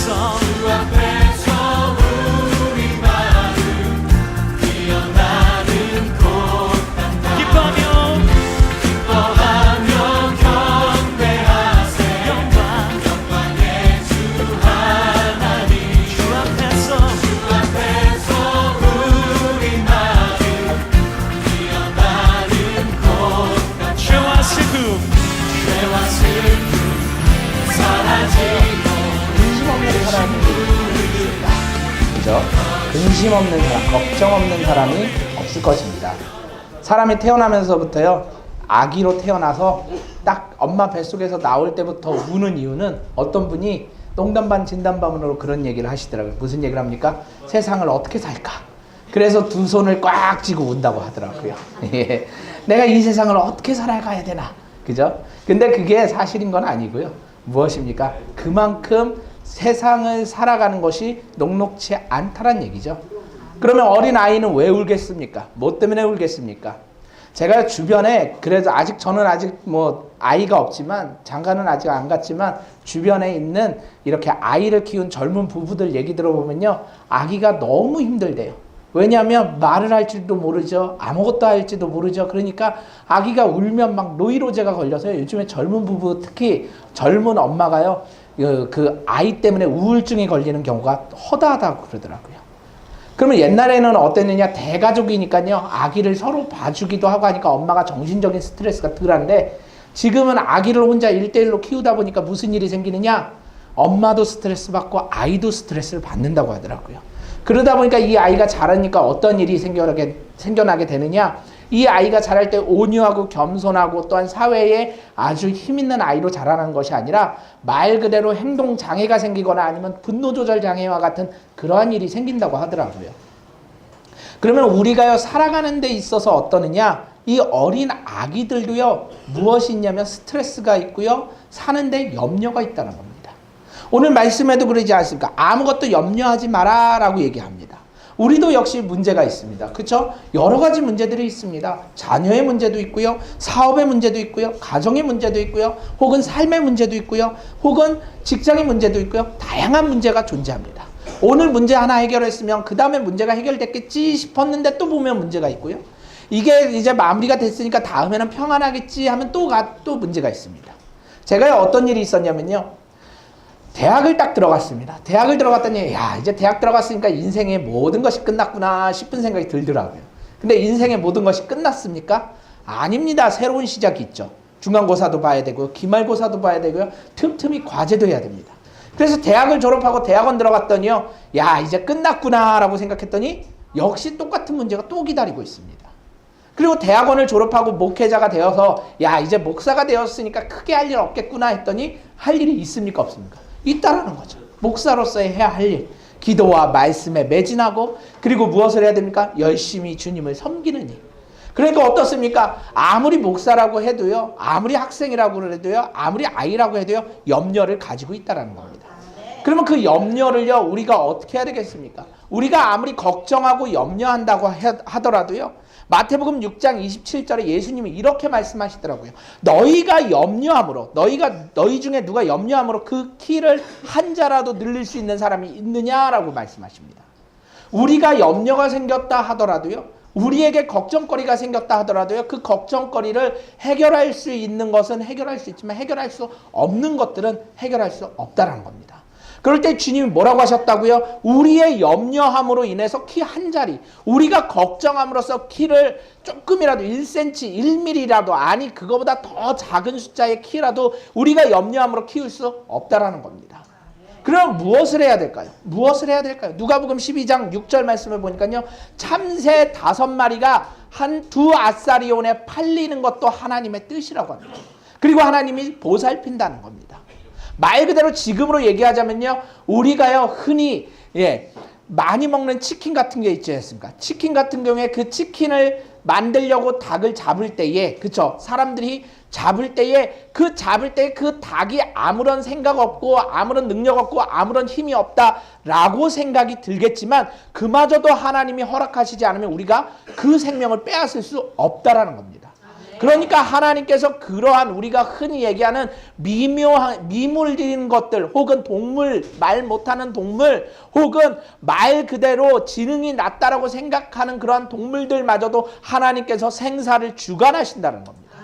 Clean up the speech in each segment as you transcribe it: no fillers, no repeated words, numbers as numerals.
주 앞에서 우리 마음 피어나는 꽃 기뻐하며 경배하세 영광의 주 하나님 주 앞에서 우리 마음 피어나는 꽃 죄와 슬픔 사라지고 근심 없는 사람이 있습니다. 그죠? 근심 없는 사람, 걱정 없는 사람이 없을 것입니다. 사람이 태어나면서부터요, 아기로 태어나서 딱 엄마 뱃속에서 나올 때부터 우는 이유는 어떤 분이 농담 반 진담 반으로 그런 얘기를 하시더라고요. 무슨 얘기를 합니까? 세상을 어떻게 살까? 그래서 두 손을 꽉 쥐고 운다고 하더라고요. 예. 내가 이 세상을 어떻게 살아가야 되나? 그죠? 근데 그게 사실인 건 아니고요. 무엇입니까? 그만큼 세상을 살아가는 것이 녹록치 않다란 얘기죠. 그러면 어린 아이는 왜 울겠습니까? 뭐 때문에 울겠습니까? 제가 주변에 그래도 저는 아직 뭐 아이가 없지만 장가는 아직 안 갔지만 주변에 있는 이렇게 아이를 키운 젊은 부부들 얘기 들어보면요, 아기가 너무 힘들대요. 왜냐하면 말을 할지도 모르죠. 아무것도 할지도 모르죠. 그러니까 아기가 울면 막 노이로제가 걸려서요. 요즘에 젊은 부부, 특히 젊은 엄마가요, 그 아이 때문에 우울증이 걸리는 경우가 허다하다고 그러더라고요. 그러면 옛날에는 어땠느냐, 대가족이니까요, 아기를 서로 봐주기도 하고 하니까 엄마가 정신적인 스트레스가 덜한데, 지금은 아기를 혼자 1대1로 키우다 보니까 무슨 일이 생기느냐, 엄마도 스트레스 받고 아이도 스트레스를 받는다고 하더라고요. 그러다 보니까 이 아이가 자라니까 어떤 일이 생겨나게 되느냐, 이 아이가 자랄 때 온유하고 겸손하고 또한 사회에 아주 힘있는 아이로 자라는 것이 아니라 말 그대로 행동 장애가 생기거나 아니면 분노 조절 장애와 같은 그러한 일이 생긴다고 하더라고요. 그러면 우리가요, 살아가는 데 있어서 어떠느냐, 이 어린 아기들도요, 무엇이 있냐면 스트레스가 있고요, 사는데 염려가 있다는 겁니다. 오늘 말씀에도 그러지 않습니까? 아무것도 염려하지 마라 라고 얘기합니다. 우리도 역시 문제가 있습니다. 그렇죠? 여러 가지 문제들이 있습니다. 자녀의 문제도 있고요, 사업의 문제도 있고요, 가정의 문제도 있고요, 혹은 삶의 문제도 있고요, 혹은 직장의 문제도 있고요. 다양한 문제가 존재합니다. 오늘 문제 하나 해결했으면 그 다음에 문제가 해결됐겠지 싶었는데 또 보면 문제가 있고요. 이게 이제 마무리가 됐으니까 다음에는 평안하겠지 하면 또 문제가 있습니다. 제가 어떤 일이 있었냐면요, 대학을 딱 들어갔습니다. 대학을 들어갔더니 이제 대학 들어갔으니까 인생의 모든 것이 끝났구나 싶은 생각이 들더라고요. 근데 인생의 모든 것이 끝났습니까? 아닙니다. 새로운 시작이 있죠. 중간고사도 봐야 되고요, 기말고사도 봐야 되고요, 틈틈이 과제도 해야 됩니다. 그래서 대학을 졸업하고 대학원 들어갔더니요, 이제 끝났구나 라고 생각했더니 역시 똑같은 문제가 또 기다리고 있습니다. 그리고 대학원을 졸업하고 목회자가 되어서 이제 목사가 되었으니까 크게 할 일 없겠구나 했더니 할 일이 있습니까? 없습니까? 있다라는 거죠. 목사로서의 해야 할 일, 기도와 말씀에 매진하고, 그리고 무엇을 해야 됩니까? 열심히 주님을 섬기는 일. 그러니까 어떻습니까? 아무리 목사라고 해도요, 아무리 학생이라고 해도요, 아무리 아이라고 해도요, 염려를 가지고 있다라는 겁니다. 그러면 그 염려를요, 우리가 어떻게 해야 되겠습니까? 우리가 아무리 걱정하고 염려한다고 하더라도요, 마태복음 6장 27절에 예수님이 이렇게 말씀하시더라고요. 너희가 염려함으로, 너희 중에 누가 염려함으로 그 키를 한 자라도 늘릴 수 있는 사람이 있느냐라고 말씀하십니다. 우리가 염려가 생겼다 하더라도요, 우리에게 걱정거리가 생겼다 하더라도요, 그 걱정거리를 해결할 수 있는 것은 해결할 수 있지만 해결할 수 없는 것들은 해결할 수 없다는 겁니다. 그럴 때 주님이 뭐라고 하셨다고요? 우리의 염려함으로 인해서 키 한 자리, 우리가 걱정함으로써 키를 조금이라도 1cm, 1mm라도, 아니 그거보다 더 작은 숫자의 키라도 우리가 염려함으로 키울 수 없다라는 겁니다. 그럼 무엇을 해야 될까요? 무엇을 해야 될까요? 누가복음 12장 6절 말씀을 보니까요, 참새 5마리가 한 2아사리온에 팔리는 것도 하나님의 뜻이라고 합니다. 그리고 하나님이 보살핀다는 겁니다. 말 그대로 지금으로 얘기하자면요, 우리가요 흔히 많이 먹는 치킨 같은 게 있지 않습니까? 치킨 같은 경우에 그 치킨을 만들려고 닭을 잡을 때에, 그쵸? 사람들이 잡을 때에 그 닭이 아무런 생각 없고 아무런 능력 없고 아무런 힘이 없다라고 생각이 들겠지만, 그마저도 하나님이 허락하시지 않으면 우리가 그 생명을 빼앗을 수 없다라는 겁니다. 그러니까 하나님께서 그러한 우리가 흔히 얘기하는 미묘한 미물진 것들 혹은 동물, 말 못하는 동물 혹은 말 그대로 지능이 낮다라고 생각하는 그러한 동물들마저도 하나님께서 생사를 주관하신다는 겁니다.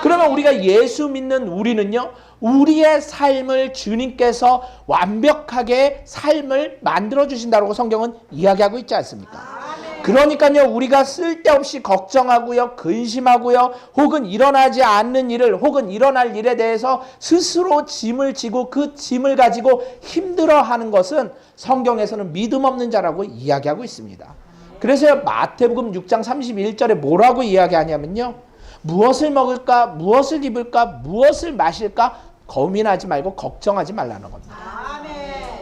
그러면 우리가 예수 믿는 우리는요, 우리의 삶을 주님께서 완벽하게 삶을 만들어 주신다고 성경은 이야기하고 있지 않습니까? 그러니까요, 우리가 쓸데없이 걱정하고요, 근심하고요, 혹은 일어나지 않는 일을 혹은 일어날 일에 대해서 스스로 짐을 지고 그 짐을 가지고 힘들어하는 것은 성경에서는 믿음 없는 자라고 이야기하고 있습니다. 그래서 마태복음 6장 31절에 뭐라고 이야기하냐면요, 무엇을 먹을까, 무엇을 입을까, 무엇을 마실까 고민하지 말고 걱정하지 말라는 겁니다.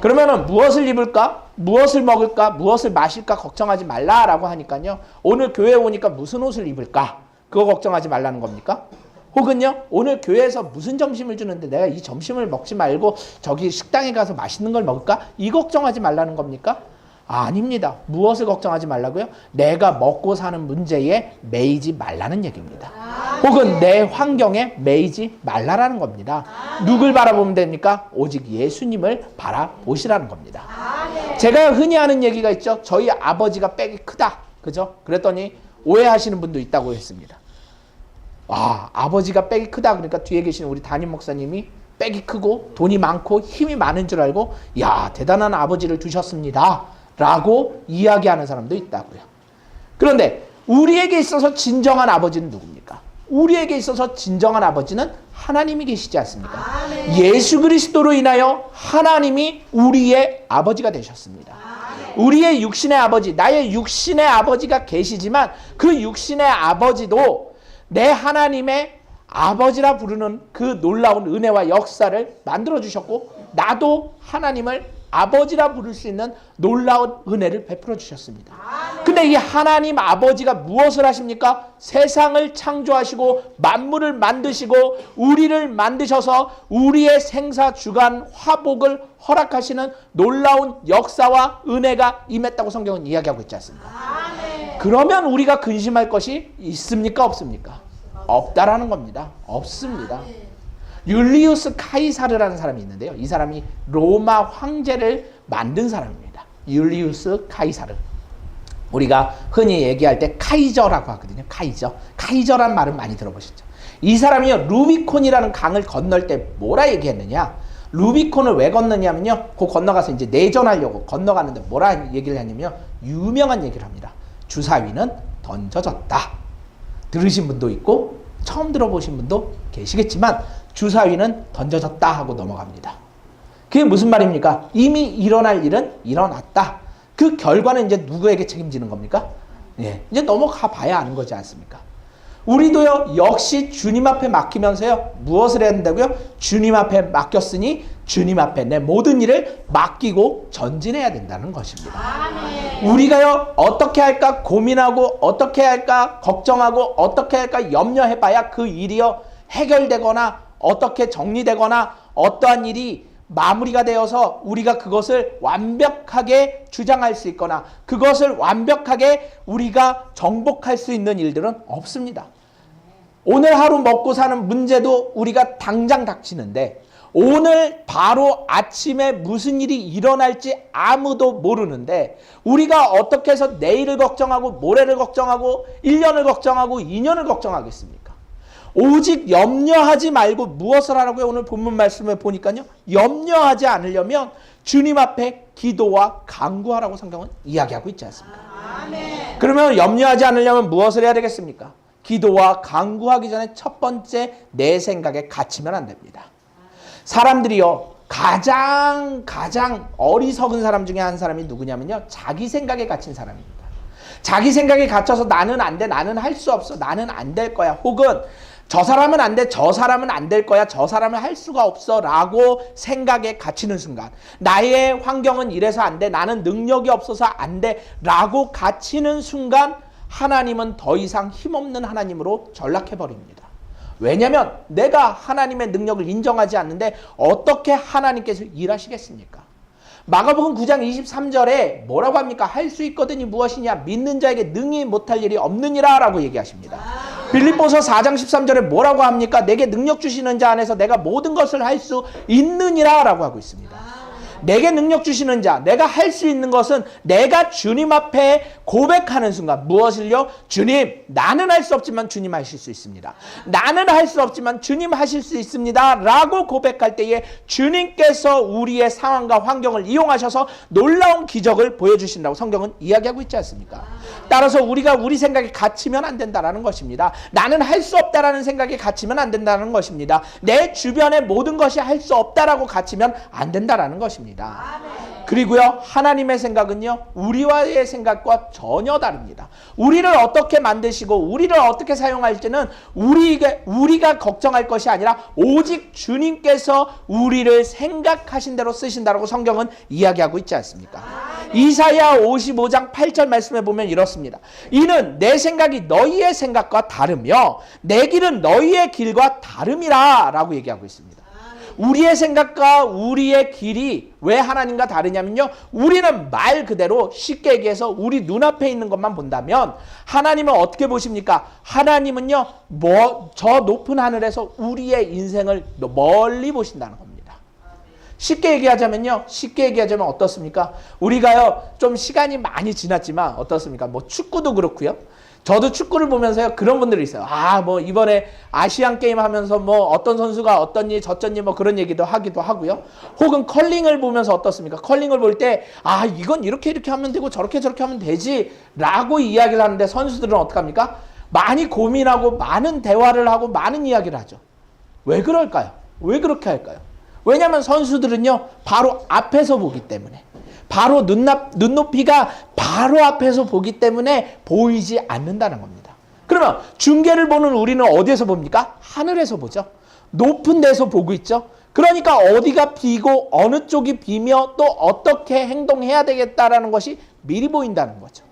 그러면은 무엇을 입을까, 무엇을 먹을까, 무엇을 마실까 걱정하지 말라라고 하니까요, 오늘 교회에 오니까 무슨 옷을 입을까 그거 걱정하지 말라는 겁니까? 혹은요, 오늘 교회에서 무슨 점심을 주는데 내가 이 점심을 먹지 말고 저기 식당에 가서 맛있는 걸 먹을까 이 걱정하지 말라는 겁니까? 아닙니다. 무엇을 걱정하지 말라고요? 내가 먹고 사는 문제에 매이지 말라는 얘기입니다. 혹은 내 환경에 매이지 말라라는 겁니다. 누굴 바라보면 됩니까? 오직 예수님을 바라보시라는 겁니다. 제가 흔히 하는 얘기가 있죠. 저희 아버지가 빽이 크다. 그죠? 그랬더니 오해하시는 분도 있다고 했습니다. 아버지가 빽이 크다. 그러니까 뒤에 계신 우리 담임 목사님이 빽이 크고 돈이 많고 힘이 많은 줄 알고 야, 대단한 아버지를 두셨습니다 라고 이야기하는 사람도 있다고요. 그런데 우리에게 있어서 진정한 아버지는 누굽니까? 우리에게 있어서 진정한 아버지는 하나님이 계시지 않습니까? 예수 그리스도로 인하여 하나님이 우리의 아버지가 되셨습니다. 우리의 육신의 아버지, 나의 육신의 아버지가 계시지만 그 육신의 아버지도 내 하나님의 아버지라 부르는 그 놀라운 은혜와 역사를 만들어주셨고, 나도 하나님을 아버지라 부를 수 있는 놀라운 은혜를 베풀어 주셨습니다. 근데 이 하나님 아버지가 무엇을 하십니까? 세상을 창조하시고 만물을 만드시고 우리를 만드셔서 우리의 생사 주간 화복을 허락하시는 놀라운 역사와 은혜가 임했다고 성경은 이야기하고 있지 않습니까? 그러면 우리가 근심할 것이 있습니까? 없습니까? 없다라는 겁니다. 없습니다. 율리우스 카이사르라는 사람이 있는데요. 이 사람이 로마 황제를 만든 사람입니다. 율리우스 카이사르. 우리가 흔히 얘기할 때 카이저라고 하거든요. 카이저란 말은 많이 들어보셨죠. 이 사람이요, 루비콘이라는 강을 건널 때 뭐라 얘기했느냐? 루비콘을 왜 건너냐면요, 그 건너가서 이제 내전하려고 건너가는데 뭐라 얘기를 하냐면요, 유명한 얘기를 합니다. 주사위는 던져졌다. 들으신 분도 있고 처음 들어보신 분도 계시겠지만 주사위는 던져졌다 하고 넘어갑니다. 그게 무슨 말입니까? 이미 일어날 일은 일어났다. 그 결과는 이제 누구에게 책임지는 겁니까? 예, 이제 넘어가 봐야 아는 거지 않습니까? 우리도요, 역시 주님 앞에 맡기면서요, 무엇을 해야 된다고요? 주님 앞에 맡겼으니 주님 앞에 내 모든 일을 맡기고 전진해야 된다는 것입니다. 우리가요, 어떻게 할까 고민하고 어떻게 할까 걱정하고 어떻게 할까 염려해봐야 그 일이요, 해결되거나 어떻게 정리되거나 어떠한 일이 마무리가 되어서 우리가 그것을 완벽하게 주장할 수 있거나 그것을 완벽하게 우리가 정복할 수 있는 일들은 없습니다. 오늘 하루 먹고 사는 문제도 우리가 당장 닥치는데, 오늘 바로 아침에 무슨 일이 일어날지 아무도 모르는데 우리가 어떻게 해서 내일을 걱정하고 모레를 걱정하고 1년을 걱정하고 2년을 걱정하겠습니까? 오직 염려하지 말고 무엇을 하라고요? 오늘 본문 말씀을 보니까요, 염려하지 않으려면 주님 앞에 기도와 간구하라고 성경은 이야기하고 있지 않습니까? 그러면 염려하지 않으려면 무엇을 해야 되겠습니까? 기도와 간구하기 전에 첫 번째 내 생각에 갇히면 안 됩니다. 사람들이요, 가장 어리석은 사람 중에 한 사람이 누구냐면요, 자기 생각에 갇힌 사람입니다. 자기 생각에 갇혀서 나는 안 돼, 나는 할 수 없어, 나는 안 될 거야, 혹은 저 사람은 안 돼, 저 사람은 안 될 거야, 저 사람은 할 수가 없어 라고 생각에 갇히는 순간, 나의 환경은 이래서 안 돼, 나는 능력이 없어서 안 돼 라고 갇히는 순간 하나님은 더 이상 힘없는 하나님으로 전락해버립니다. 왜냐하면 내가 하나님의 능력을 인정하지 않는데 어떻게 하나님께서 일하시겠습니까? 마가복음 9장 23절에 뭐라고 합니까? 할 수 있거든이 무엇이냐? 믿는 자에게 능히 못할 일이 없느니라 라고 얘기하십니다. 빌립보서 4장 13절에 뭐라고 합니까? 내게 능력 주시는 자 안에서 내가 모든 것을 할 수 있느니라 라고 하고 있습니다. 내게 능력 주시는 자, 내가 할 수 있는 것은 내가 주님 앞에 고백하는 순간 무엇을요? 주님, 나는 할 수 없지만 주님 하실 수 있습니다. 나는 할 수 없지만 주님 하실 수 있습니다 라고 고백할 때에 주님께서 우리의 상황과 환경을 이용하셔서 놀라운 기적을 보여주신다고 성경은 이야기하고 있지 않습니까? 따라서 우리가 우리 생각에 갇히면 안 된다는 것입니다. 나는 할 수 없다라는 생각에 갇히면 안 된다는 것입니다. 내 주변의 모든 것이 할 수 없다라고 갇히면 안 된다는 것입니다. 그리고요, 하나님의 생각은요, 우리와의 생각과 전혀 다릅니다. 우리를 어떻게 만드시고 우리를 어떻게 사용할지는 우리가 걱정할 것이 아니라 오직 주님께서 우리를 생각하신 대로 쓰신다라고 성경은 이야기하고 있지 않습니까? 이사야 55장 8절 말씀에 보면 이렇습니다. 이는 내 생각이 너희의 생각과 다르며 내 길은 너희의 길과 다름이라 라고 얘기하고 있습니다. 우리의 생각과 우리의 길이 왜 하나님과 다르냐면요, 우리는 말 그대로 쉽게 얘기해서 우리 눈앞에 있는 것만 본다면 하나님은 어떻게 보십니까? 하나님은요, 저 높은 하늘에서 우리의 인생을 멀리 보신다는 겁니다. 쉽게 얘기하자면 어떻습니까? 우리가요, 좀 시간이 많이 지났지만 어떻습니까? 뭐 축구도 그렇고요. 저도 축구를 보면서요, 그런 분들이 있어요. 뭐 이번에 아시안 게임 하면서 뭐 어떤 선수가 어떻니 저쩌니 뭐 그런 얘기도 하기도 하고요. 혹은 컬링을 보면서 어떻습니까? 컬링을 볼 때 이건 이렇게 하면 되고 저렇게 하면 되지 라고 이야기를 하는데 선수들은 어떡합니까? 많이 고민하고 많은 대화를 하고 많은 이야기를 하죠. 왜 그럴까요? 왜 그렇게 할까요? 왜냐하면 선수들은요, 바로 앞에서 보기 때문에, 바로 눈높이가 바로 앞에서 보기 때문에 보이지 않는다는 겁니다. 그러면 중계를 보는 우리는 어디에서 봅니까? 하늘에서 보죠. 높은 데서 보고 있죠. 그러니까 어디가 비고 어느 쪽이 비며 또 어떻게 행동해야 되겠다라는 것이 미리 보인다는 거죠.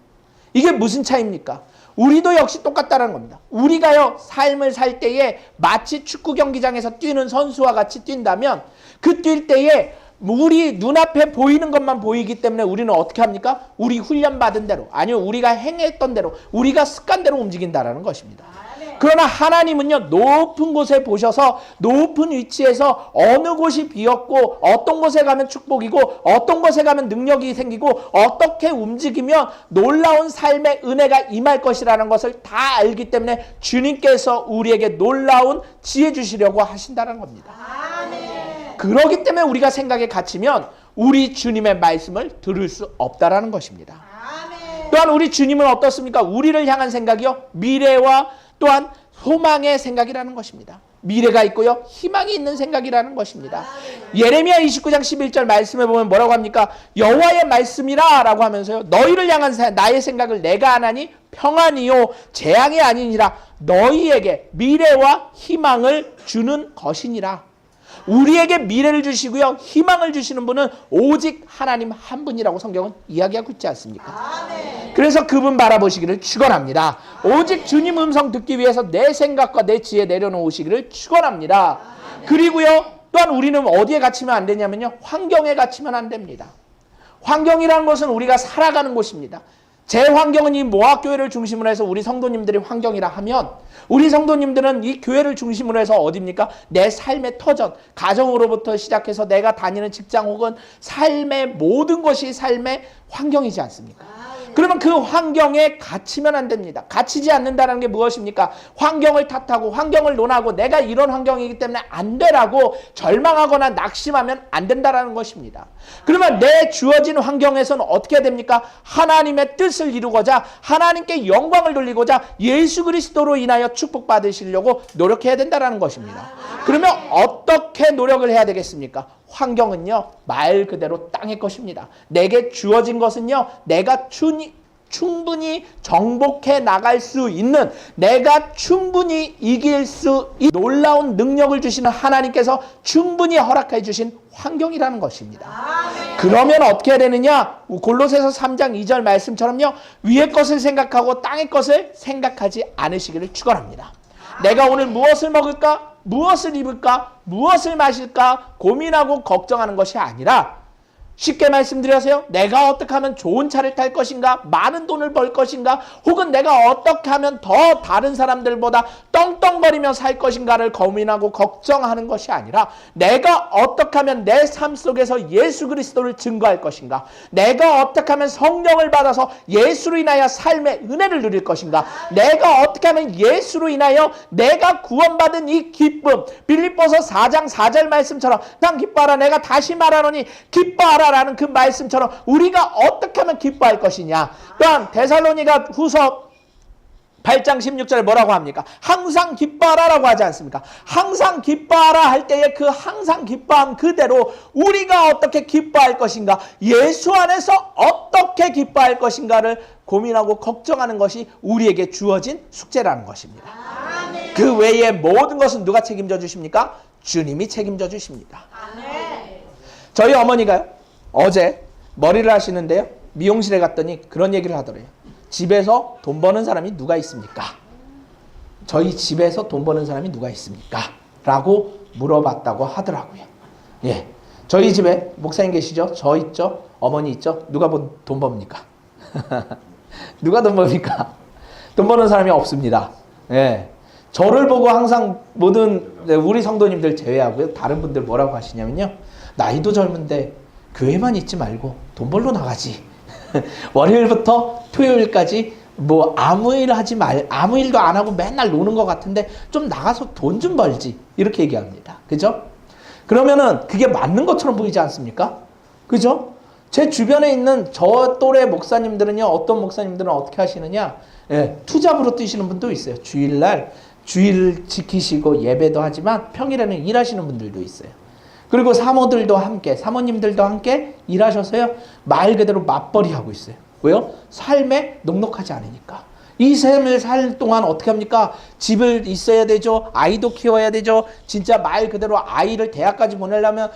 이게 무슨 차이입니까? 우리도 역시 똑같다는 겁니다. 우리가요, 삶을 살 때에 마치 축구 경기장에서 뛰는 선수와 같이 뛴다면 그 뛸 때에 우리 눈앞에 보이는 것만 보이기 때문에 우리는 어떻게 합니까? 우리 훈련받은 대로, 아니면 우리가 행했던 대로, 우리가 습관대로 움직인다라는 것입니다. 그러나 하나님은요, 높은 곳에 보셔서 높은 위치에서 어느 곳이 비었고 어떤 곳에 가면 축복이고 어떤 곳에 가면 능력이 생기고 어떻게 움직이면 놀라운 삶의 은혜가 임할 것이라는 것을 다 알기 때문에 주님께서 우리에게 놀라운 지혜 주시려고 하신다는 겁니다. 그러기 때문에 우리가 생각에 갇히면 우리 주님의 말씀을 들을 수 없다라는 것입니다. 또한 우리 주님은 어떻습니까? 우리를 향한 생각이요, 미래와 또한 소망의 생각이라는 것입니다. 미래가 있고요, 희망이 있는 생각이라는 것입니다. 예레미야 29장 11절 말씀에 보면 뭐라고 합니까? 여호와의 말씀이라 라고 하면서요, 너희를 향한 나의 생각을 내가 아나니 평안이요 재앙이 아니니라, 너희에게 미래와 희망을 주는 것이니라. 우리에게 미래를 주시고요, 희망을 주시는 분은 오직 하나님 한 분이라고 성경은 이야기하고 있지 않습니까? 그래서 그분 바라보시기를 축원합니다. 오직 주님 음성 듣기 위해서 내 생각과 내 지혜 내려놓으시기를 축원합니다. 그리고요, 또한 우리는 어디에 갇히면 안 되냐면요, 환경에 갇히면 안 됩니다. 환경이라는 것은 우리가 살아가는 곳입니다. 제 환경은 이 모아교회를 중심으로 해서 우리 성도님들의 환경이라 하면, 우리 성도님들은 이 교회를 중심으로 해서 어디입니까? 내 삶의 터전, 가정으로부터 시작해서 내가 다니는 직장 혹은 삶의 모든 것이 삶의 환경이지 않습니까? 그러면 그 환경에 갇히면 안 됩니다. 갇히지 않는다는 게 무엇입니까? 환경을 탓하고 환경을 논하고 내가 이런 환경이기 때문에 안 되라고 절망하거나 낙심하면 안 된다는 것입니다. 그러면 내 주어진 환경에서는 어떻게 해야 됩니까? 하나님의 뜻을 이루고자, 하나님께 영광을 돌리고자 예수 그리스도로 인하여 축복받으시려고 노력해야 된다는 것입니다. 그러면 어떻게 노력을 해야 되겠습니까? 환경은요, 말 그대로 땅의 것입니다. 내게 주어진 것은요, 내가 충분히 정복해 나갈 수 있는, 내가 충분히 이길 수 있는 놀라운 능력을 주시는 하나님께서 충분히 허락해 주신 환경이라는 것입니다. 그러면 어떻게 해야 되느냐? 골로새서 3장 2절 말씀처럼요, 위의 것을 생각하고 땅의 것을 생각하지 않으시기를 축원합니다. 내가 오늘 무엇을 먹을까? 무엇을 입을까? 무엇을 마실까? 고민하고 걱정하는 것이 아니라 쉽게 말씀드려서요. 내가 어떻게 하면 좋은 차를 탈 것인가? 많은 돈을 벌 것인가? 혹은 내가 어떻게 하면 더 다른 사람들보다 떵떵거리며 살 것인가를 고민하고 걱정하는 것이 아니라 내가 어떻게 하면 내 삶 속에서 예수 그리스도를 증거할 것인가? 내가 어떻게 하면 성령을 받아서 예수로 인하여 삶의 은혜를 누릴 것인가? 내가 어떻게 하면 예수로 인하여 내가 구원받은 이 기쁨, 빌립보서 4장 4절 말씀처럼 난 기뻐하라, 내가 다시 말하노니 기뻐하라 라는 그 말씀처럼 우리가 어떻게 하면 기뻐할 것이냐. 또한 데살로니가 후서 8장 16절에 뭐라고 합니까? 항상 기뻐하라 라고 하지 않습니까? 항상 기뻐하라 할 때에 그 항상 기뻐함 그대로 우리가 어떻게 기뻐할 것인가, 예수 안에서 어떻게 기뻐할 것인가를 고민하고 걱정하는 것이 우리에게 주어진 숙제라는 것입니다. 그 외에 모든 것은 누가 책임져 주십니까? 주님이 책임져 주십니다. 저희 어머니가요, 어제 머리를 하시는데요, 미용실에 갔더니 그런 얘기를 하더래요. 집에서 돈 버는 사람이 누가 있습니까? 저희 집에서 돈 버는 사람이 누가 있습니까? 라고 물어봤다고 하더라고요. 예, 저희 집에 목사님 계시죠? 저 있죠? 어머니 있죠? 누가 돈 법니까? 누가 돈 법니까? 돈 버는 사람이 없습니다. 예, 저를 보고 항상 모든 우리 성도님들 제외하고요, 다른 분들 뭐라고 하시냐면요, 나이도 젊은데 교회만 있지 말고 돈 벌러 나가지. 월요일부터 토요일까지 뭐 아무 일도 안 하고 맨날 노는 것 같은데 좀 나가서 돈 좀 벌지. 이렇게 얘기합니다. 그죠? 그러면은 그게 맞는 것처럼 보이지 않습니까? 그죠? 제 주변에 있는 저 또래 목사님들은요, 어떤 목사님들은 어떻게 하시느냐, 예, 투잡으로 뛰시는 분도 있어요. 주일날 주일 지키시고 예배도 하지만 평일에는 일하시는 분들도 있어요. 그리고 사모들도 함께, 사모님들도 함께 일하셔서요, 말 그대로 맞벌이 하고 있어요. 왜요? 삶에 녹록하지 않으니까. 이 삶을 살 동안 어떻게 합니까? 집을 있어야 되죠. 아이도 키워야 되죠. 진짜 말 그대로 아이를 대학까지 보내려면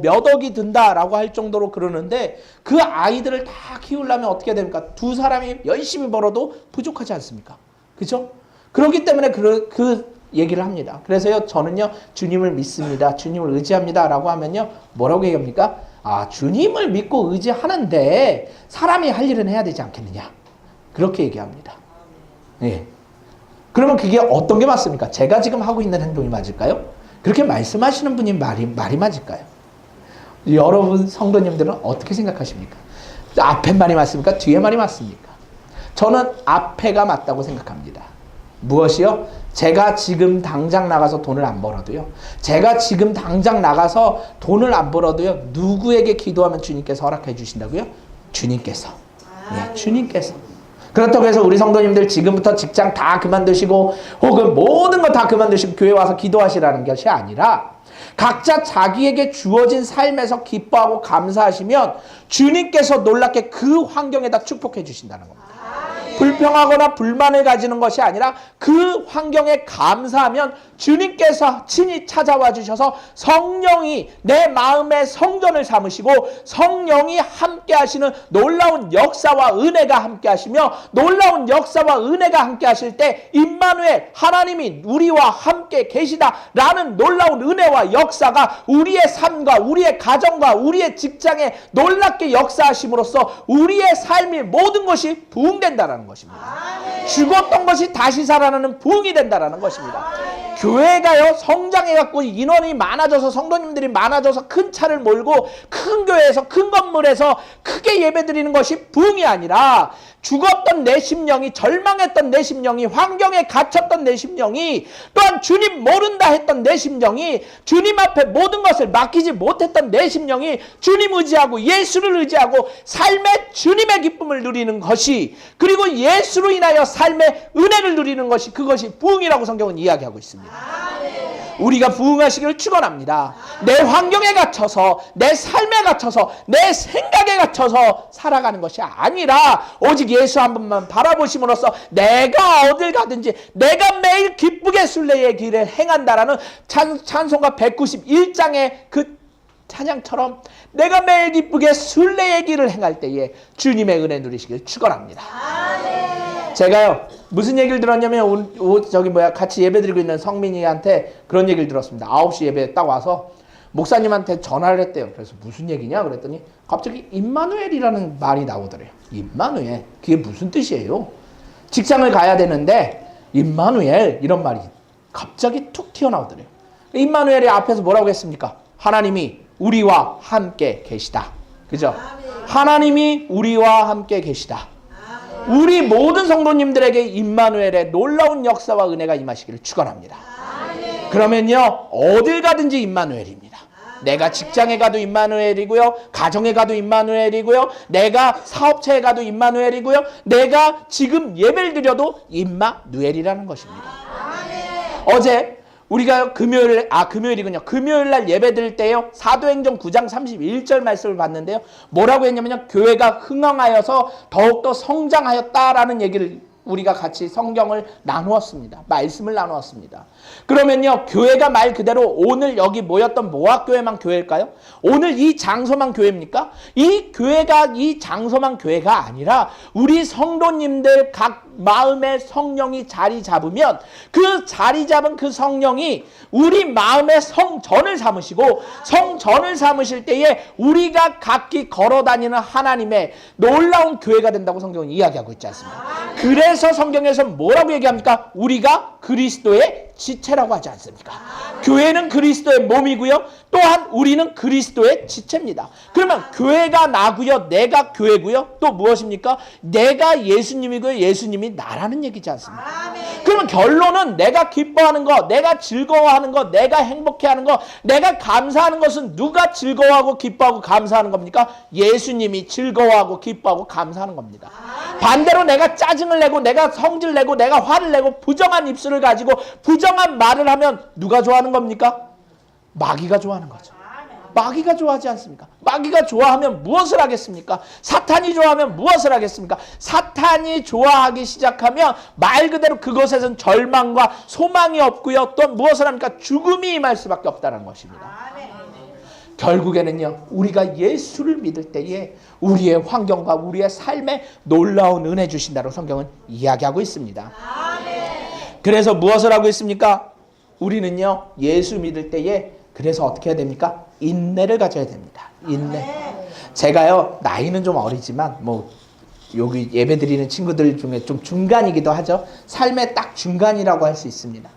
몇 억이 든다라고 할 정도로 그러는데, 그 아이들을 다 키우려면 어떻게 됩니까? 두 사람이 열심히 벌어도 부족하지 않습니까? 그죠? 그렇기 때문에 그 얘기를 합니다. 그래서요, 저는요, 주님을 믿습니다, 주님을 의지합니다 라고 하면요, 뭐라고 얘기합니까? 아, 주님을 믿고 의지하는데 사람이 할 일은 해야 되지 않겠느냐, 그렇게 얘기합니다. 예. 그러면 그게 어떤 게 맞습니까? 제가 지금 하고 있는 행동이 맞을까요? 그렇게 말씀하시는 분이 말이 맞을까요? 여러분 성도님들은 어떻게 생각하십니까? 앞에 말이 맞습니까? 뒤에 말이 맞습니까? 저는 앞에가 맞다고 생각합니다. 무엇이요? 제가 지금 당장 나가서 돈을 안 벌어도요, 제가 지금 당장 나가서 돈을 안 벌어도요, 누구에게 기도하면 주님께서 허락해 주신다고요? 주님께서. 예, 주님께서. 그렇다고 해서 우리 성도님들 지금부터 직장 다 그만두시고 혹은 모든 거 다 그만두시고 교회 와서 기도하시라는 것이 아니라, 각자 자기에게 주어진 삶에서 기뻐하고 감사하시면 주님께서 놀랍게 그 환경에다 축복해 주신다는 겁니다. 불평하거나 불만을 가지는 것이 아니라 그 환경에 감사하면 주님께서 친히 찾아와 주셔서 성령이 내 마음의 성전을 삼으시고 성령이 함께 하시는 놀라운 역사와 은혜가 함께 하시며, 놀라운 역사와 은혜가 함께 하실 때 임마누엘, 하나님이 우리와 함께 계시다라는 놀라운 은혜와 역사가 우리의 삶과 우리의 가정과 우리의 직장에 놀랍게 역사하심으로써 우리의 삶이 모든 것이 부흥된다는 것입니다. 죽었던 것이 다시 살아나는 부흥이 된다는 것입니다. 교회가요, 성장해갖고 인원이 많아져서 성도님들이 많아져서 큰 차를 몰고 큰 교회에서 큰 건물에서 크게 예배드리는 것이 부흥이 아니라, 죽었던 내 심령이, 절망했던 내 심령이, 환경에 갇혔던 내 심령이, 또한 주님 모른다 했던 내 심령이, 주님 앞에 모든 것을 맡기지 못했던 내 심령이 주님 의지하고 예수를 의지하고 삶의 주님의 기쁨을 누리는 것이, 그리고 예수로 인하여 삶의 은혜를 누리는 것이, 그것이 부흥이라고 성경은 이야기하고 있습니다. 우리가 부흥하시기를 축원합니다. 내 환경에 갇혀서, 내 삶에 갇혀서, 내 생각에 갇혀서 살아가는 것이 아니라 오직 예수 한 분만 바라보심으로써 내가 어딜 가든지 내가 매일 기쁘게 순례의 길을 행한다라는 찬송가 191장의 그 찬양처럼 내가 매일 기쁘게 순례의 길을 행할 때에 주님의 은혜 누리시길 축원합니다. 제가요, 무슨 얘기를 들었냐면, 같이 예배 드리고 있는 성민이한테 그런 얘기를 들었습니다. 9시 예배에 딱 와서 목사님한테 전화를 했대요. 그래서 무슨 얘기냐 그랬더니 갑자기 임마누엘이라는 말이 나오더래요. 임마누엘, 그게 무슨 뜻이에요? 직장을 가야 되는데 임마누엘 이런 말이 갑자기 툭 튀어나오더래요. 임마누엘이 앞에서 뭐라고 했습니까? 하나님이 우리와 함께 계시다. 그죠? 하나님이 우리와 함께 계시다. 우리 모든 성도님들에게 임마누엘의 놀라운 역사와 은혜가 임하시기를 축원합니다. 그러면요, 어딜 가든지 임마누엘입니다. 내가 직장에 가도 임마누엘이고요, 가정에 가도 임마누엘이고요, 내가 사업체에 가도 임마누엘이고요, 내가 지금 예배를 드려도 임마누엘이라는 것입니다. 어제 우리가 금요일이군요. 금요일 날 예배 드릴 때요, 사도행전 9장 31절 말씀을 봤는데요. 뭐라고 했냐면요, 교회가 흥황하여서 더욱더 성장하였다라는 얘기를 우리가 같이 성경을 나누었습니다. 말씀을 나누었습니다. 그러면요, 교회가 말 그대로 오늘 여기 모였던 모학교회만 교회일까요? 오늘 이 장소만 교회입니까? 이 교회가 이 장소만 교회가 아니라 우리 성도님들 각 마음의 성령이 자리 잡으면 그 자리 잡은 그 성령이 우리 마음의 성전을 삼으시고, 성전을 삼으실 때에 우리가 각기 걸어다니는 하나님의 놀라운 교회가 된다고 성경은 이야기하고 있지 않습니까? 그래서 성경에서 뭐라고 얘기합니까? 우리가 그리스도의 지체라고 하지 않습니까? 교회는 그리스도의 몸이고요, 또한 우리는 그리스도의 지체입니다. 그러면 교회가 나고요, 내가 교회고요, 또 무엇입니까? 내가 예수님이고요, 예수님이 나라는 얘기지 않습니까? 그러면 결론은 내가 기뻐하는 거, 내가 즐거워하는 거, 내가 행복해하는 거, 내가 감사하는 것은 누가 즐거워하고 기뻐하고 감사하는 겁니까? 예수님이 즐거워하고 기뻐하고 감사하는 겁니다. 반대로 내가 짜증을 내고, 내가 성질 내고, 내가 화를 내고, 부정한 입술을 가지고 부정한 말을 하면 누가 좋아하는 겁니까? 마귀가 좋아하는 거죠. 마귀가 좋아하지 않습니까? 마귀가 좋아하면 무엇을 하겠습니까? 사탄이 좋아하면 무엇을 하겠습니까? 사탄이 좋아하기 시작하면 말 그대로 그것에선 절망과 소망이 없고요, 또 무엇을 합니까? 죽음이 임할 수밖에 없다는 것입니다. 결국에는요, 우리가 예수를 믿을 때에 우리의 환경과 우리의 삶에 놀라운 은혜 주신다고 성경은 이야기하고 있습니다. 그래서 무엇을 하고 있습니까? 우리는요, 예수 믿을 때에 그래서 어떻게 해야 됩니까? 인내를 가져야 됩니다. 인내. 제가요, 나이는 좀 어리지만 여기 예배 드리는 친구들 중에 좀 중간이기도 하죠. 삶의 딱 중간이라고 할 수 있습니다.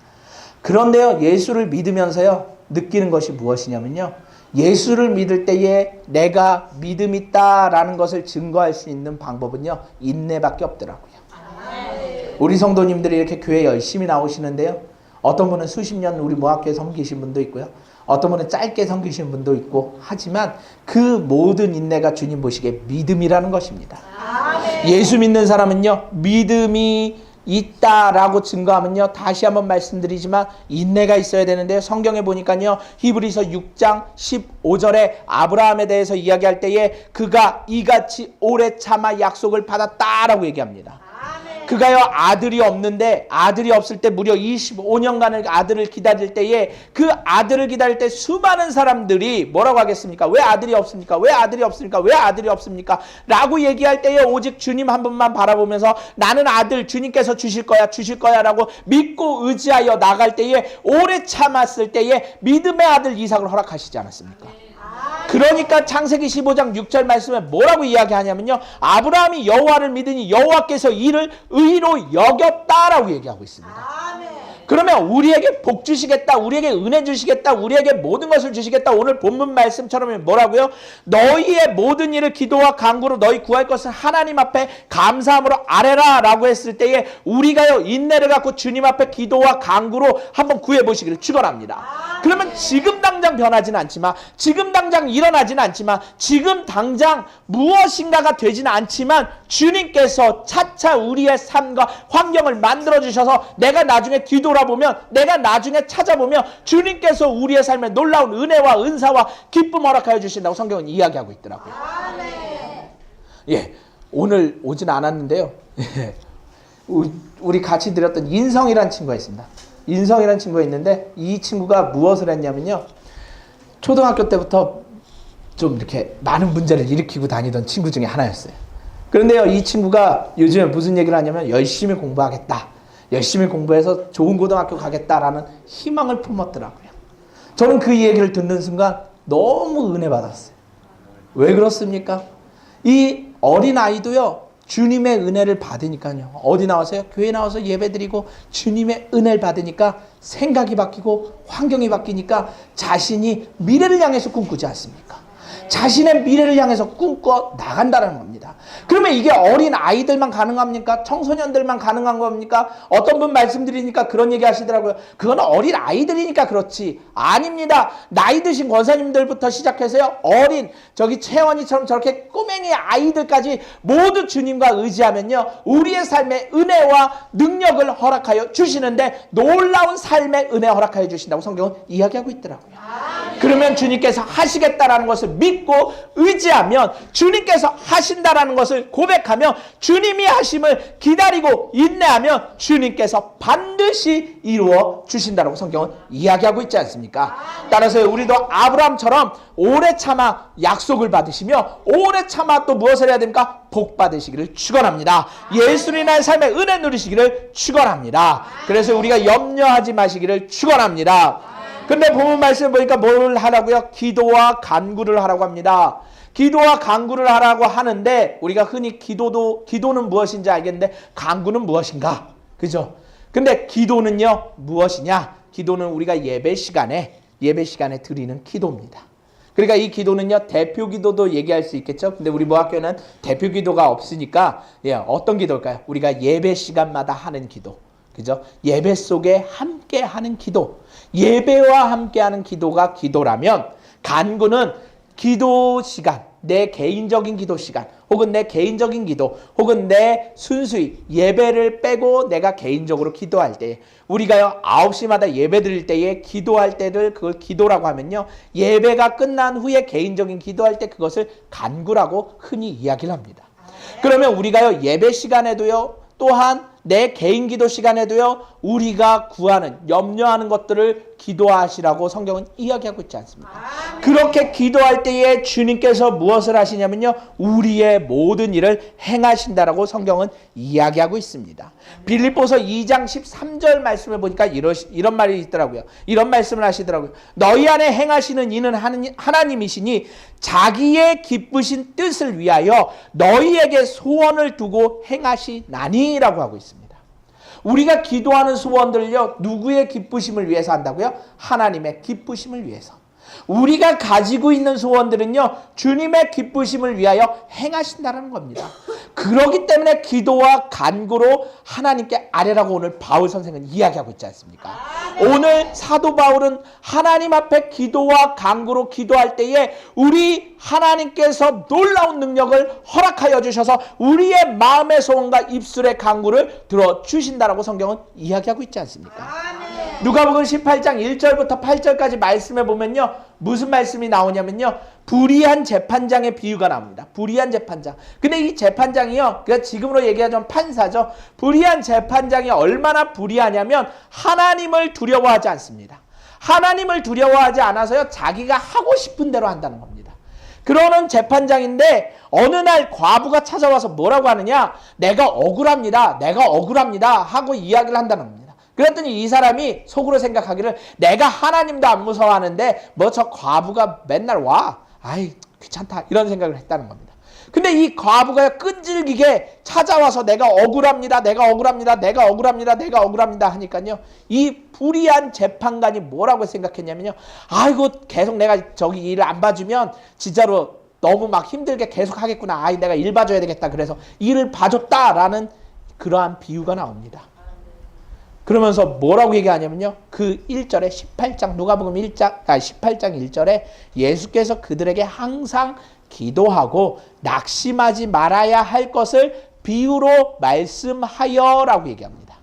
그런데요, 예수를 믿으면서요, 느끼는 것이 무엇이냐면요, 예수를 믿을 때에 내가 믿음 있다라는 것을 증거할 수 있는 방법은요, 인내밖에 없더라고요. 우리 성도님들이 이렇게 교회 열심히 나오시는데요, 어떤 분은 수십 년 우리 모학교에 섬기신 분도 있고요, 어떤 분은 짧게 섬기신 분도 있고 하지만 그 모든 인내가 주님 보시기에 믿음이라는 것입니다. 예수 믿는 사람은요, 믿음이 있다라고 증거하면요, 다시 한번 말씀드리지만 인내가 있어야 되는데요, 성경에 보니까요, 히브리서 6장 15절에 아브라함에 대해서 이야기할 때에 그가 이같이 오래 참아 약속을 받았다라고 얘기합니다. 그가요, 아들이 없는데, 아들이 없을 때 무려 25년간을 아들을 기다릴 때에 그 아들을 기다릴 때 수많은 사람들이 뭐라고 하겠습니까? 왜 아들이 없습니까? 왜 아들이 없습니까? 왜 아들이 없습니까? 라고 얘기할 때에 오직 주님 한 분만 바라보면서 나는 아들 주님께서 주실 거야 라고 믿고 의지하여 나갈 때에, 오래 참았을 때에 믿음의 아들 이삭을 허락하시지 않았습니까? 그러니까 창세기 15장 6절 말씀에 뭐라고 이야기하냐면요, 아브라함이 여호와를 믿으니 여호와께서 이를 의로 여겼다라고 얘기하고 있습니다. 그러면 우리에게 복 주시겠다, 우리에게 은혜 주시겠다, 우리에게 모든 것을 주시겠다. 오늘 본문 말씀처럼 뭐라고요? 너희의 모든 일을 기도와 간구로 너희 구할 것을 하나님 앞에 감사함으로 아뢰라 라고 했을 때에 우리가요, 인내를 갖고 주님 앞에 기도와 간구로 한번 구해보시기를 축원합니다. 그러면 지금 당장 변하지는 않지만, 지금 당장 일어나지는 않지만, 지금 당장 무엇인가가 되지는 않지만 주님께서 차차 우리의 삶과 환경을 만들어주셔서 내가 나중에 뒤돌아보면, 내가 나중에 찾아보면 주님께서 우리의 삶에 놀라운 은혜와 은사와 기쁨 허락하여 주신다고 성경은 이야기하고 있더라고요. 예, 오늘 오진 않았는데요, 우리 같이 드렸던 인성이라는 친구가 있습니다. 인성이라는 친구가 있는데 이 친구가 무엇을 했냐면요, 초등학교 때부터 좀 이렇게 많은 문제를 일으키고 다니던 친구 중에 하나였어요. 그런데요, 이 친구가 요즘에 무슨 얘기를 하냐면 열심히 공부하겠다, 열심히 공부해서 좋은 고등학교 가겠다라는 희망을 품었더라고요. 저는 그 얘기를 듣는 순간 너무 은혜 받았어요. 왜 그렇습니까? 이 어린아이도요, 주님의 은혜를 받으니까요. 어디 나와서요? 교회 나와서 예배드리고 주님의 은혜를 받으니까 생각이 바뀌고 환경이 바뀌니까 자신이 미래를 향해서 꿈꾸지 않습니까? 자신의 미래를 향해서 꿈꿔 나간다는 겁니다. 그러면 이게 어린 아이들만 가능합니까? 청소년들만 가능한 겁니까? 어떤 분 말씀드리니까 그런 얘기 하시더라고요. 그건 어린 아이들이니까 그렇지. 아닙니다. 나이 드신 권사님들부터 시작해서요, 어린 저기 채원이처럼 저렇게 꼬맹이 아이들까지 모두 주님과 의지하면요, 우리의 삶에 은혜와 능력을 허락하여 주시는데 놀라운 삶의 은혜 허락하여 주신다고 성경은 이야기하고 있더라고요. 그러면 주님께서 하시겠다라는 것을 믿고 의지하면, 주님께서 하신다라는 것을 고백하며 주님이 하심을 기다리고 인내하면 주님께서 반드시 이루어 주신다라고 성경은 이야기하고 있지 않습니까? 따라서 우리도 아브라함처럼 오래 참아 약속을 받으시며 오래 참아 또 무엇을 해야 됩니까? 복 받으시기를 축원합니다. 예수로 인한 삶의 은혜 누리시기를 축원합니다. 그래서 우리가 염려하지 마시기를 축원합니다. 근데 본문 말씀 보니까 뭘 하라고요? 기도와 간구를 하라고 합니다. 기도와 간구를 하라고 하는데, 우리가 흔히 기도는 무엇인지 알겠는데 간구는 무엇인가? 그죠? 근데 기도는요, 무엇이냐? 기도는 우리가 예배 시간에 드리는 기도입니다. 그러니까 이 기도는요, 대표 기도도 얘기할 수 있겠죠. 근데 우리 모학교는 대표 기도가 없으니까 어떤 기도일까요? 우리가 예배 시간마다 하는 기도. 그죠? 예배 속에 함께 하는 기도. 예배와 함께 하는 기도가 기도라면, 간구는 기도 시간, 내 개인적인 기도 시간, 혹은 내 개인적인 기도, 혹은 내 순수히 예배를 빼고 내가 개인적으로 기도할 때, 우리가요 9시마다 예배 드릴 때에 기도할 때를 그걸 기도라고 하면요, 예배가 끝난 후에 개인적인 기도할 때 그것을 간구라고 흔히 이야기를 합니다. 그러면 우리가요 예배 시간에도요, 또한 내 개인 기도 시간에도요, 우리가 구하는, 염려하는 것들을 기도하시라고 성경은 이야기하고 있지 않습니까? 그렇게 기도할 때에 주님께서 무엇을 하시냐면요, 우리의 모든 일을 행하신다라고 성경은 이야기하고 있습니다. 빌립보서 2장 13절 말씀을 보니까 이런 말이 있더라고요. 이런 말씀을 하시더라고요. 너희 안에 행하시는 이는 하나님이시니 자기의 기쁘신 뜻을 위하여 너희에게 소원을 두고 행하시나니라고 하고 있습니다. 우리가 기도하는 소원들을요, 누구의 기쁘심을 위해서 한다고요? 하나님의 기쁘심을 위해서. 우리가 가지고 있는 소원들은요, 주님의 기쁘심을 위하여 행하신다는 겁니다. 그렇기 때문에 기도와 간구로 하나님께 아뢰라고 오늘 바울 선생은 이야기하고 있지 않습니까? 오늘 사도 바울은 하나님 앞에 기도와 간구로 기도할 때에 우리 하나님께서 놀라운 능력을 허락하여 주셔서 우리의 마음의 소원과 입술의 간구를 들어주신다라고 성경은 이야기하고 있지 않습니까? 누가복음 18장 1절부터 8절까지 말씀해 보면요, 무슨 말씀이 나오냐면요, 불의한 재판장의 비유가 나옵니다. 불의한 재판장. 근데 이 재판장이요, 그러니까 지금으로 얘기하자면 판사죠. 불의한 재판장이 얼마나 불의하냐면 하나님을 두려워하지 않습니다. 하나님을 두려워하지 않아서요, 자기가 하고 싶은 대로 한다는 겁니다. 그러는 재판장인데 어느 날 과부가 찾아와서 뭐라고 하느냐, 내가 억울합니다 하고 이야기를 한다는 겁니다. 그랬더니 이 사람이 속으로 생각하기를, 내가 하나님도 안 무서워하는데 뭐 저 과부가 맨날 와, 아이 귀찮다, 이런 생각을 했다는 겁니다. 근데 이 과부가 끈질기게 찾아와서 내가 억울합니다 하니까요, 이 불의한 재판관이 뭐라고 생각했냐면요, 아이고 계속 내가 저기 일을 안 봐주면 진짜로 너무 막 힘들게 계속 하겠구나, 아이 내가 일 봐줘야 되겠다, 그래서 일을 봐줬다라는 그러한 비유가 나옵니다. 그러면서 뭐라고 얘기하냐면요, 그 1절에 18장 누가복음 18장 1절에 예수께서 그들에게 항상 기도하고 낙심하지 말아야 할 것을 비유로 말씀하여 라고 얘기합니다.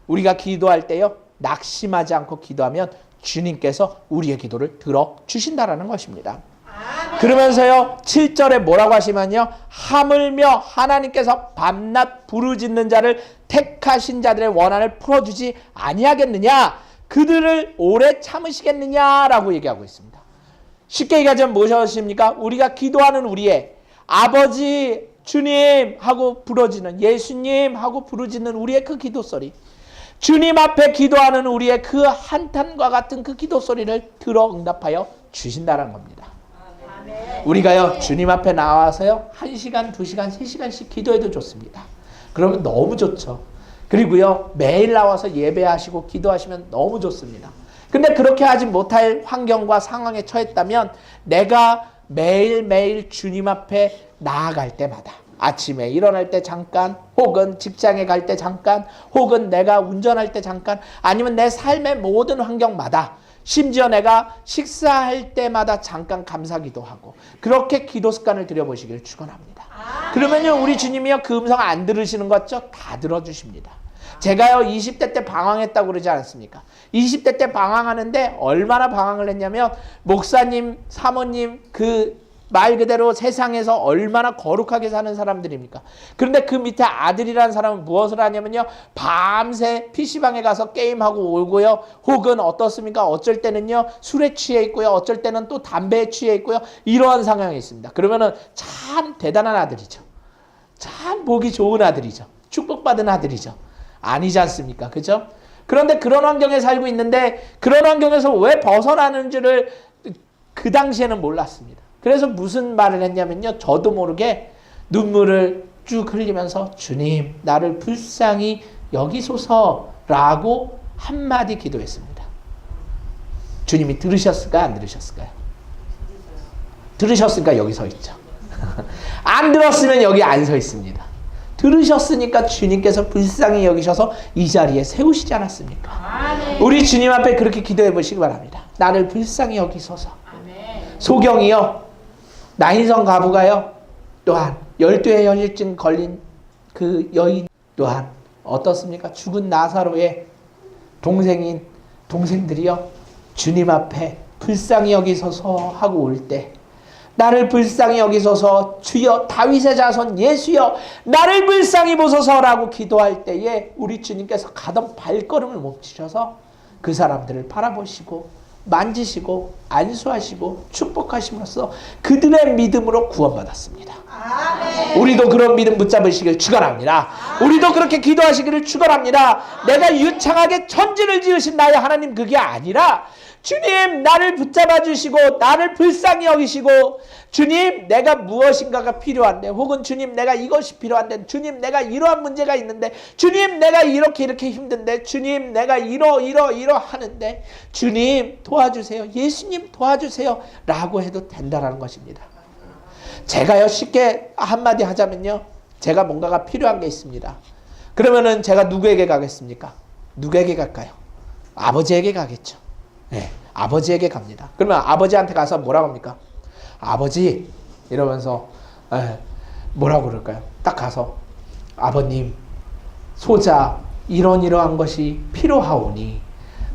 우리가 기도할 때요, 낙심하지 않고 기도하면 주님께서 우리의 기도를 들어주신다라는 것입니다. 그러면서요 7절에 뭐라고 하시면요, 하물며 하나님께서 밤낮 부르짖는 자를 택하신 자들의 원한을 풀어주지 아니하겠느냐, 그들을 오래 참으시겠느냐라고 얘기하고 있습니다. 쉽게 얘기하자면 무엇이십니까? 우리가 기도하는 우리의 아버지 주님 하고 부르짖는, 예수님 하고 부르짖는 우리의 그 기도 소리, 주님 앞에 기도하는 우리의 그 한탄과 같은 그 기도 소리를 들어 응답하여 주신다는 겁니다. 우리가요 주님 앞에 나와서요 1시간, 2시간, 3시간씩 기도해도 좋습니다. 그러면 너무 좋죠. 그리고요 매일 나와서 예배하시고 기도하시면 너무 좋습니다. 근데 그렇게 하지 못할 환경과 상황에 처했다면 내가 매일매일 주님 앞에 나아갈 때마다 아침에 일어날 때 잠깐, 혹은 직장에 갈 때 잠깐, 혹은 내가 운전할 때 잠깐, 아니면 내 삶의 모든 환경마다, 심지어 내가 식사할 때마다 잠깐 감사기도 하고 그렇게 기도 습관을 들여보시길 축원합니다. 그러면요 우리 주님이요 그 음성 안 들으시는 것 같죠? 다 들어주십니다. 제가요 20대 때 방황했다고 그러지 않았습니까? 20대 때 방황하는데 얼마나 방황을 했냐면 목사님, 사모님 그 말 그대로 세상에서 얼마나 거룩하게 사는 사람들입니까? 그런데 그 밑에 아들이라는 사람은 무엇을 하냐면요 밤새 PC방에 가서 게임하고 오고요, 혹은 어떻습니까? 어쩔 때는요 술에 취해 있고요, 어쩔 때는 또 담배에 취해 있고요, 이러한 상황이 있습니다. 그러면은 참 대단한 아들이죠. 참 보기 좋은 아들이죠. 축복받은 아들이죠. 아니지 않습니까? 그죠? 그런데 그런 환경에 살고 있는데 그런 환경에서 왜 벗어나는지를 그 당시에는 몰랐습니다. 그래서 무슨 말을 했냐면요 저도 모르게 눈물을 쭉 흘리면서 주님 나를 불쌍히 여기소서라고 한마디 기도했습니다. 주님이 들으셨을까요? 안 들으셨을까요? 들으셨으니까 여기 서 있죠. 안 들었으면 여기 안 서 있습니다. 들으셨으니까 주님께서 불쌍히 여기셔서 이 자리에 세우시지 않았습니까? 우리 주님 앞에 그렇게 기도해 보시기 바랍니다. 나를 불쌍히 여기소서. 소경이요 나인성 가부가요 또한 12회 혈류증 걸린 그 여인 또한 어떻습니까? 죽은 나사로의 동생들이요 주님 앞에 불쌍히 여기소서 하고 올 때 나를 불쌍히 여기소서 주여 다윗의 자손 예수여 나를 불쌍히 보소서라고 기도할 때에 우리 주님께서 가던 발걸음을 멈추셔서 그 사람들을 바라보시고 만지시고 안수하시고 축복하심으로써 그들의 믿음으로 구원받았습니다. 아멘. 우리도 그런 믿음 붙잡으시길 축원합니다. 우리도 그렇게 기도하시기를 축원합니다. 내가 유창하게 천지를 지으신 나의 하나님 그게 아니라 주님 나를 붙잡아 주시고 나를 불쌍히 여기시고 주님 내가 무엇인가가 필요한데, 혹은 주님 내가 이것이 필요한데, 주님 내가 이러한 문제가 있는데, 주님 내가 이렇게 힘든데, 주님 내가 이러 하는데 주님 도와주세요, 예수님 도와주세요 라고 해도 된다라는 것입니다. 제가요 쉽게 한마디 하자면요 제가 뭔가가 필요한 게 있습니다. 그러면은 제가 누구에게 가겠습니까? 누구에게 갈까요? 아버지에게 가겠죠. 네, 아버지에게 갑니다. 그러면 아버지한테 가서 뭐라고 합니까? 아버지 이러면서 뭐라고 그럴까요? 딱 가서 아버님 소자 이러한 것이 필요하오니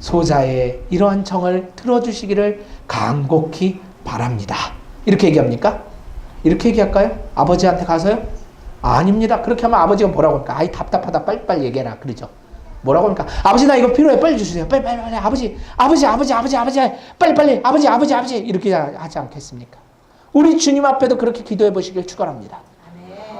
소자의 이러한 청을 들어주시기를 간곡히 바랍니다. 이렇게 얘기합니까? 이렇게 얘기할까요? 아버지한테 가서요? 아닙니다. 그렇게 하면 아버지가 뭐라고 할까? 아이 답답하다 빨리빨리 얘기해라 그러죠. 뭐라고 합니까? 아버지 나 이거 필요해 빨리 주세요. 빨리 아버지 빨리 아버지 이렇게 하지 않겠습니까? 우리 주님 앞에도 그렇게 기도해 보시길 축원합니다.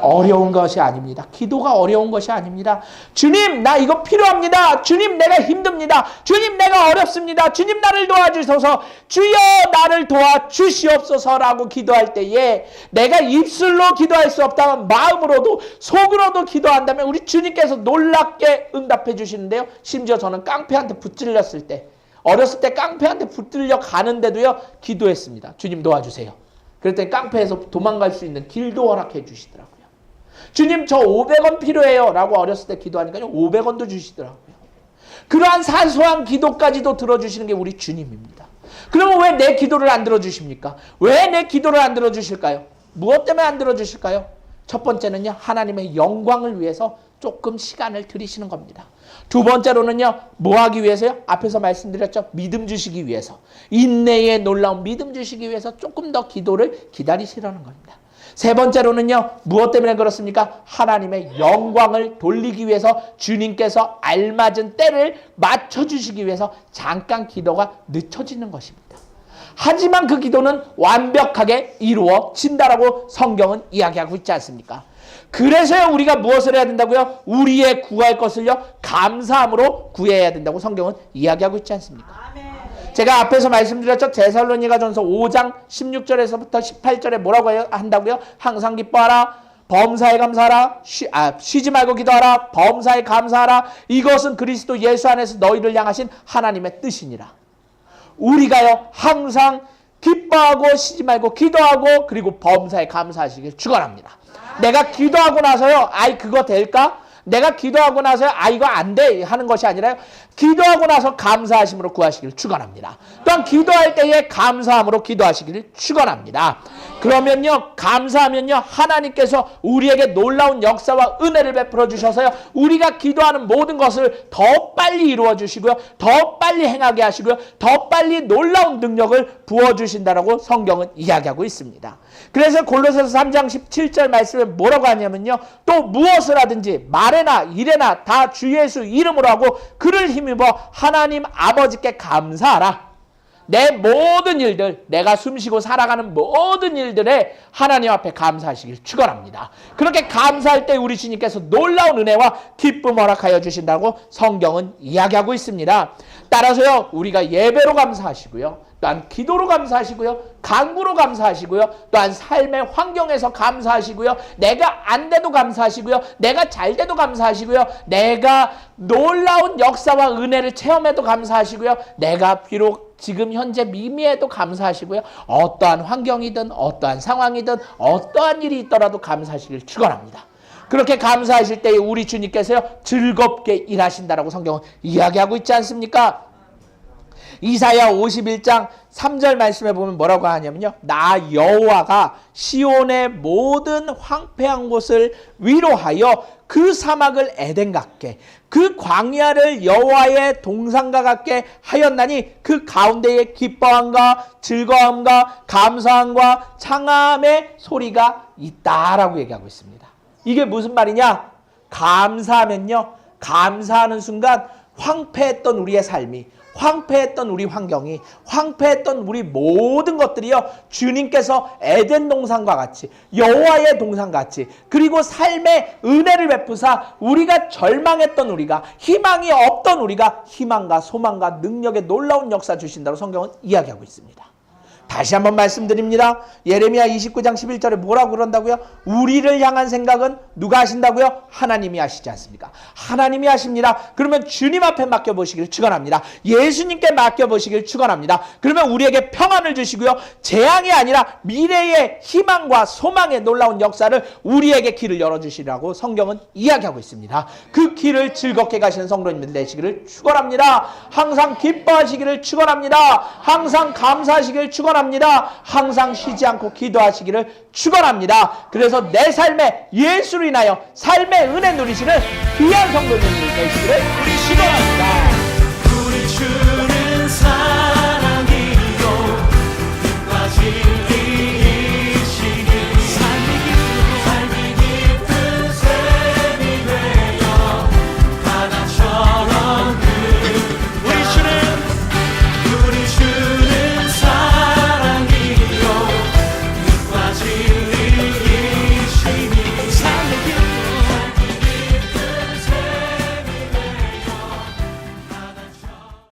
어려운 것이 아닙니다. 기도가 어려운 것이 아닙니다. 주님 나 이거 필요합니다. 주님 내가 힘듭니다. 주님 내가 어렵습니다. 주님 나를 도와주소서. 주여 나를 도와주시옵소서라고 기도할 때에 내가 입술로 기도할 수 없다면 마음으로도 속으로도 기도한다면 우리 주님께서 놀랍게 응답해 주시는데요. 심지어 저는 깡패한테 붙들렸을 때, 어렸을 때 깡패한테 붙들려 가는데도요 기도했습니다. 주님 도와주세요. 그랬더니 깡패에서 도망갈 수 있는 길도 허락해 주시더라고요. 주님 저 500원 필요해요 라고 어렸을 때 기도하니까요 500원도 주시더라고요. 그러한 사소한 기도까지도 들어주시는 게 우리 주님입니다. 그러면 왜 내 기도를 안 들어주십니까? 왜 내 기도를 안 들어주실까요? 무엇 때문에 안 들어주실까요? 첫 번째는요 하나님의 영광을 위해서 조금 시간을 들이시는 겁니다. 두 번째로는요 뭐 하기 위해서요? 앞에서 말씀드렸죠. 믿음 주시기 위해서, 인내의 놀라운 믿음 주시기 위해서 조금 더 기도를 기다리시라는 겁니다. 세 번째로는요 무엇 때문에 그렇습니까? 하나님의 영광을 돌리기 위해서 주님께서 알맞은 때를 맞춰주시기 위해서 잠깐 기도가 늦춰지는 것입니다. 하지만 그 기도는 완벽하게 이루어진다라고 성경은 이야기하고 있지 않습니까? 그래서요 우리가 무엇을 해야 된다고요? 우리의 구할 것을요 감사함으로 구해야 된다고 성경은 이야기하고 있지 않습니까? 제가 앞에서 말씀드렸죠. 데살로니가전서 5장 16절에서부터 18절에 뭐라고 한다고요? 항상 기뻐하라, 범사에 감사하라, 쉬지 말고 기도하라, 범사에 감사하라. 이것은 그리스도 예수 안에서 너희를 향하신 하나님의 뜻이니라. 우리가요 항상 기뻐하고 쉬지 말고 기도하고 그리고 범사에 감사하시길 축원합니다. 내가 기도하고 나서요 그거 될까? 내가 기도하고 나서요 이거 안 돼 하는 것이 아니라요 기도하고 나서 감사하심으로 구하시길 축원합니다. 또한 기도할 때에 감사함으로 기도하시기를 축원합니다. 그러면요 감사하면요 하나님께서 우리에게 놀라운 역사와 은혜를 베풀어 주셔서요 우리가 기도하는 모든 것을 더 빨리 이루어 주시고요 더 빨리 행하게 하시고요 더 빨리 놀라운 능력을 부어 주신다라고 성경은 이야기하고 있습니다. 그래서 골로새서 3장 17절 말씀에 뭐라고 하냐면요 또 무엇을 하든지 말에나 일에나 다 주 예수 이름으로 하고 그를 힘입어 하나님 아버지께 감사하라. 내 모든 일들, 내가 숨쉬고 살아가는 모든 일들에 하나님 앞에 감사하시길 축원합니다. 그렇게 감사할 때 우리 주님께서 놀라운 은혜와 기쁨 허락하여 주신다고 성경은 이야기하고 있습니다. 따라서요 우리가 예배로 감사하시고요 또한 기도로 감사하시고요 간구로 감사하시고요 또한 삶의 환경에서 감사하시고요 내가 안 돼도 감사하시고요 내가 잘 돼도 감사하시고요 내가 놀라운 역사와 은혜를 체험해도 감사하시고요 내가 비록 지금 현재 미미해도 감사하시고요 어떠한 환경이든 어떠한 상황이든 어떠한 일이 있더라도 감사하시길 축원합니다. 그렇게 감사하실 때에 우리 주님께서요 즐겁게 일하신다라고 성경은 이야기하고 있지 않습니까? 이사야 51장 3절 말씀에 보면 뭐라고 하냐면요 나 여호와가 시온의 모든 황폐한 곳을 위로하여 그 사막을 에덴 같게 그 광야를 여호와의 동산과 같게 하였나니 그 가운데에 기뻐함과 즐거움과 감사함과 창함의 소리가 있다라고 얘기하고 있습니다. 이게 무슨 말이냐? 감사하면요 감사하는 순간 황폐했던 우리의 삶이 황폐했던 우리 환경이 황폐했던 우리 모든 것들이요 주님께서 에덴 동산과 같이 여호와의 동산같이 그리고 삶의 은혜를 베푸사 우리가 절망했던 우리가 희망이 없던 우리가 희망과 소망과 능력의 놀라운 역사 주신다고 성경은 이야기하고 있습니다. 다시 한번 말씀드립니다. 예레미야 29장 11절에 뭐라고 그런다고요? 우리를 향한 생각은 누가 하신다고요? 하나님이 하시지 않습니까? 하나님이 하십니다. 그러면 주님 앞에 맡겨보시길 축원합니다. 예수님께 맡겨보시길 축원합니다. 그러면 우리에게 평안을 주시고요 재앙이 아니라 미래의 희망과 소망의 놀라운 역사를 우리에게 길을 열어주시라고 성경은 이야기하고 있습니다. 그 길을 즐겁게 가시는 성도님들 되시기를 축원합니다. 항상 기뻐하시기를 축원합니다. 항상 감사하시기를 축원합니다. 항상 쉬지 않고 기도하시기를 축원합니다. 그래서 내 삶에 예수로 인하여 삶의 은혜 누리시는 귀한 성도님들 되시기를 축원합니다.